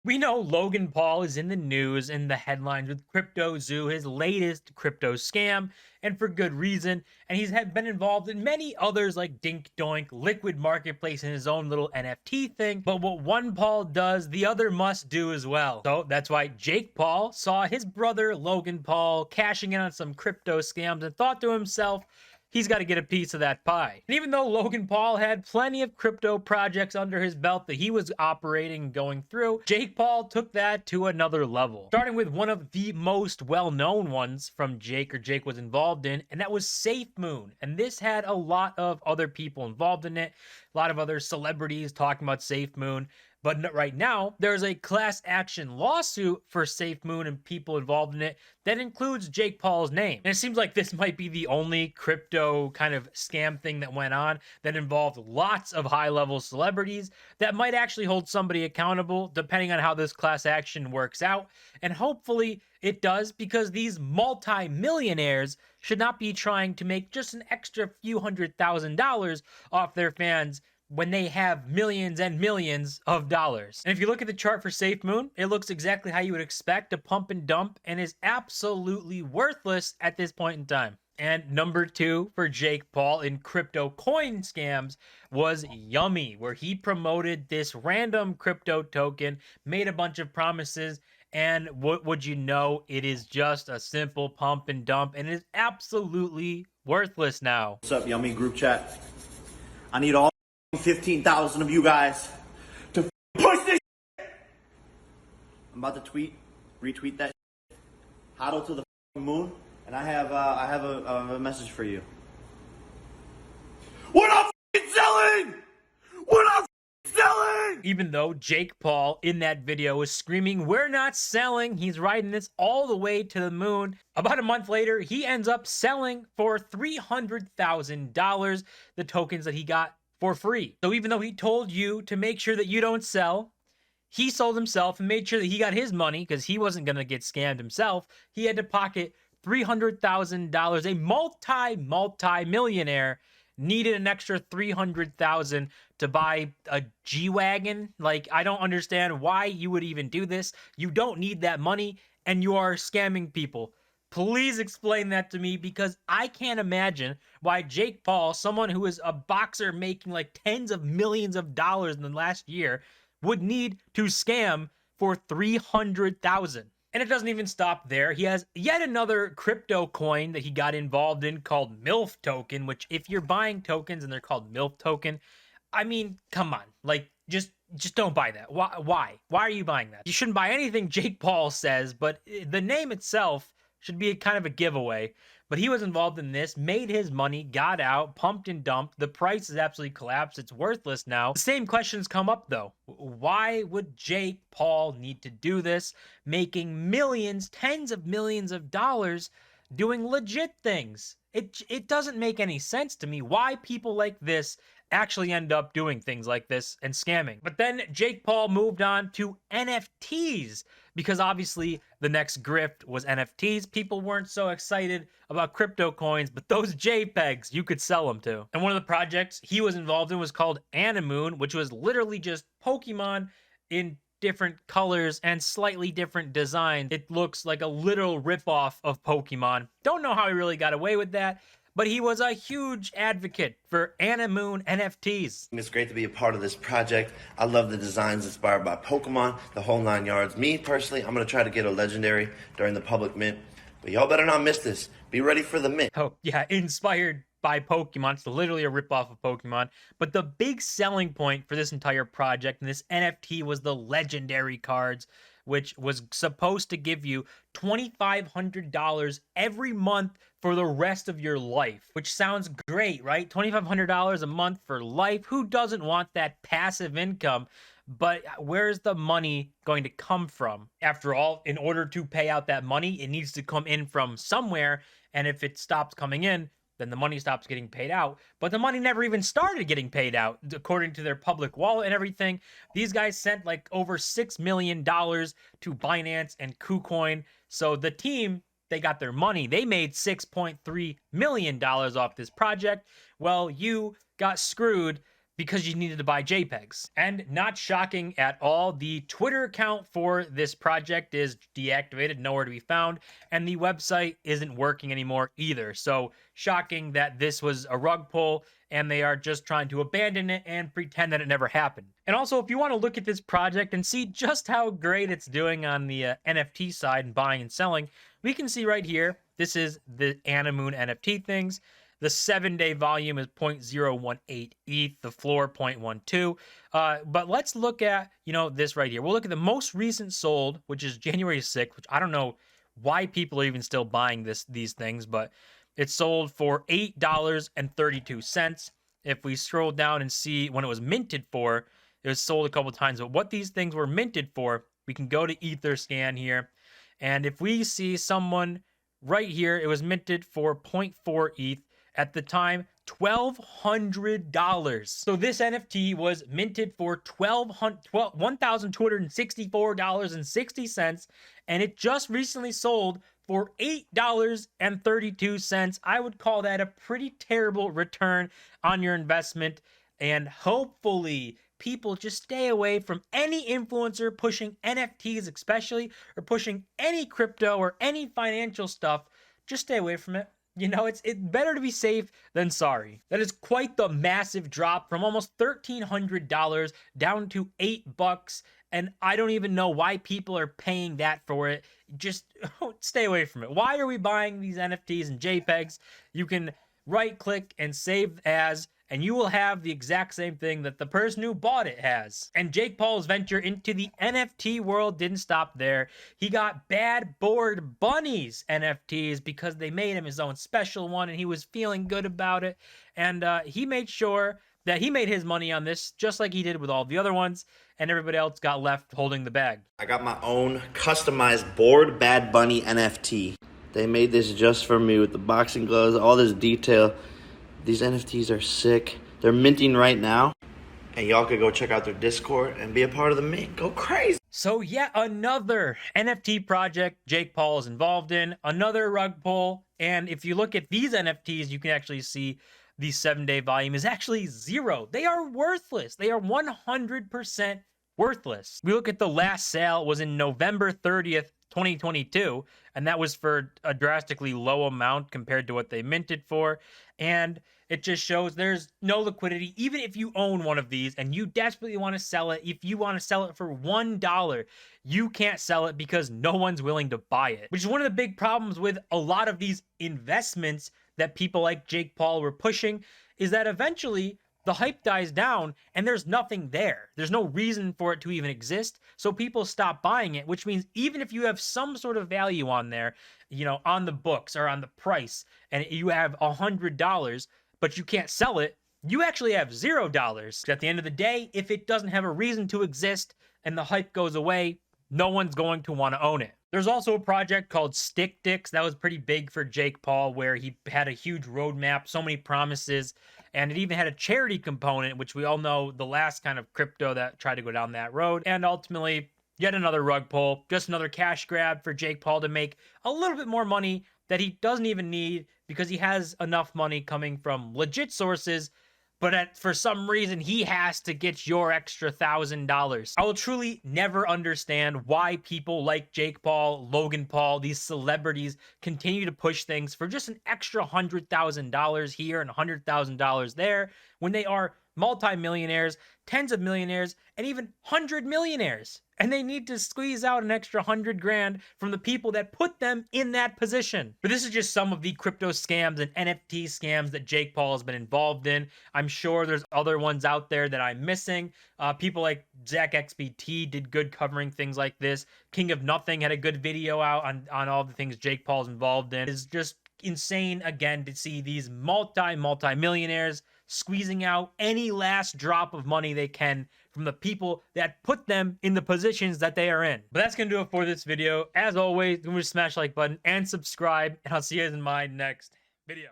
We know Logan Paul is in the news and the headlines with Crypto Zoo, his latest crypto scam, and for good reason. And he's had been involved in many others like Dink Doink, Liquid Marketplace, and his own little NFT thing. But what one Paul does, the other must do as well. So that's why Jake Paul saw his brother Logan Paul cashing in on some crypto scams and thought to himself, he's got to get a piece of that pie. And even though Logan Paul had plenty of crypto projects under his belt that he was operating and going through, Jake Paul took that to another level. Starting with one of the most well-known ones from Jake was involved in, and that was SafeMoon. And this had a lot of other people involved in it, a lot of other celebrities talking about SafeMoon. But right now, there's a class action lawsuit for SafeMoon and people involved in it that includes Jake Paul's name. And it seems like this might be the only crypto kind of scam thing that went on that involved lots of high-level celebrities that might actually hold somebody accountable depending on how this class action works out. And hopefully it does, because these multi-millionaires should not be trying to make just an extra few $100,000 off their fans when they have millions and millions of dollars. And if you look at the chart for SafeMoon, it looks exactly how you would expect, a pump and dump, and is absolutely worthless at this point in time. And number two for Jake Paul in crypto coin scams was Yummy, where he promoted this random crypto token, made a bunch of promises, and what would you know, it is just a simple pump and dump, and it is absolutely worthless now. What's up, Yummy group chat? I need all 15,000 of you guys to push this shit. I'm about to retweet that shit. Hodl to the moon, and I have a message for you. We're not selling! We're not selling! Even though Jake Paul in that video was screaming, "We're not selling," he's riding this all the way to the moon. About a month later, he ends up selling for $300,000 the tokens that he got for free. So even though he told you to make sure that you don't sell, he sold himself and made sure that he got his money because he wasn't going to get scammed himself. He had to pocket $300,000. A multi-millionaire needed an extra $300,000 to buy a G-Wagon. Like, I don't understand why you would even do this. You don't need that money and you are scamming people. Please explain that to me, because I can't imagine why Jake Paul, someone who is a boxer making like tens of millions of dollars in the last year, would need to scam for $300,000. And it doesn't even stop there. He has yet another crypto coin that he got involved in called Milf token, which if you're buying tokens and they're called Milf token, I mean, come on, like just don't buy that. Why are you buying that? You shouldn't buy anything Jake Paul says, but the name itself should be a kind of a giveaway. But he was involved in this, made his money, got out, pumped and dumped. The price has absolutely collapsed. It's worthless now. The same questions come up though. Why would Jake Paul need to do this, making millions, tens of millions of dollars doing legit things? It doesn't make any sense to me why people like this actually end up doing things like this and scamming. But then Jake Paul moved on to NFTs, because obviously the next grift was NFTs. People weren't so excited about crypto coins, but those JPEGs, you could sell them to. And one of the projects he was involved in was called Animoon, which was literally just Pokemon in different colors and slightly different designs. It looks like a literal ripoff of Pokemon. Don't know how he really got away with that, but he was a huge advocate for animoon NFTs. It's great to be a part of this project. I love the designs inspired by Pokemon, the whole 9 yards. Me, personally, I'm going to try to get a legendary during the public mint. But y'all better not miss this. Be ready for the mint. Oh, yeah, inspired by Pokemon. It's literally a ripoff of Pokemon. But the big selling point for this entire project and this NFT was the legendary cards, which was supposed to give you $2,500 every month for the rest of your life, which sounds great, right? $2,500 a month for life. Who doesn't want that passive income? But where's the money going to come from? After all, in order to pay out that money, it needs to come in from somewhere. And if it stops coming in, then the money stops getting paid out. But the money never even started getting paid out, according to their public wallet and everything. These guys sent like over $6 million to Binance and KuCoin. So the team, they got their money. They made $6.3 million off this project. Well, you got screwed. because you needed to buy JPEGs. And not shocking at all, the Twitter account for this project is deactivated, nowhere to be found, and the website isn't working anymore either. So shocking that this was a rug pull and they are just trying to abandon it and pretend that it never happened. And also, if you want to look at this project and see just how great it's doing on the NFT side and buying and selling, we can see right here, this is the animoon NFT things. The 7-day volume is 0.018 ETH, the floor 0.12. But let's look at, this right here. We'll look at the most recent sold, which is January 6th, which I don't know why people are even still buying these things, but it sold for $8.32. If we scroll down and see when it was minted for, it was sold a couple times. But what these things were minted for, we can go to Etherscan here. And if we see someone right here, it was minted for 0.4 ETH. At the time, $1,200. So this NFT was minted for $1,264.60, and it just recently sold for $8.32. I would call that a pretty terrible return on your investment, and hopefully people just stay away from any influencer pushing NFTs especially, or pushing any crypto or any financial stuff. Just stay away from it. It's better to be safe than sorry. That is quite the massive drop from almost $1,300 down to $8, and I don't even know why people are paying that for it. Just stay away from it. Why are we buying these NFTs and JPEGs? You can right-click and save as, and you will have the exact same thing that the person who bought it has. And Jake Paul's venture into the NFT world didn't stop there. He got Bad Board Bunnies NFTs because they made him his own special one, and he was feeling good about it. And he made sure that he made his money on this, just like he did with all the other ones, and everybody else got left holding the bag. I got my own customized Board Bad Bunny NFT. They made this just for me with the boxing gloves, all this detail. These NFTs are sick. They're minting right now. And y'all could go check out their Discord and be a part of the mint. Go crazy. So yet another NFT project Jake Paul is involved in, another rug pull. And if you look at these NFTs, you can actually see the 7-day volume is actually 0. They are worthless. They are 100% worthless. We look at the last sale was in November 30th, 2022, and that was for a drastically low amount compared to what they minted for. And it just shows there's no liquidity. Even if you own one of these and you desperately want to sell it, if you want to sell it for $1, you can't sell it because no one's willing to buy it, which is one of the big problems with a lot of these investments that people like Jake Paul were pushing, is that eventually the hype dies down and there's nothing there. There's no reason for it to even exist. So people stop buying it, which means even if you have some sort of value on there, on the books or on the price, and you have $100, but you can't sell it, you actually have $0. At the end of the day, if it doesn't have a reason to exist and the hype goes away, no one's going to want to own it. There's also a project called Stick Dicks that was pretty big for Jake Paul, where he had a huge roadmap, so many promises, and it even had a charity component, which we all know the last kind of crypto that tried to go down that road. And ultimately, yet another rug pull, just another cash grab for Jake Paul to make a little bit more money that he doesn't even need because he has enough money coming from legit sources, but for some reason, he has to get your extra $1,000. I will truly never understand why people like Jake Paul, Logan Paul, these celebrities continue to push things for just an extra $100,000 here and $100,000 there when they are multi-millionaires, tens of millionaires, and even 100 millionaires. And they need to squeeze out an extra 100 grand from the people that put them in that position. But this is just some of the crypto scams and NFT scams that Jake Paul has been involved in. I'm sure there's other ones out there that I'm missing. People like Zach XBT did good covering things like this. King of Nothing had a good video out on all the things Jake Paul's involved in. It's just insane, again, to see these multi-millionaires squeezing out any last drop of money they can from the people that put them in the positions that they are in. But that's gonna do it for this video. As always, remember to smash the like button and subscribe, and I'll see you guys in my next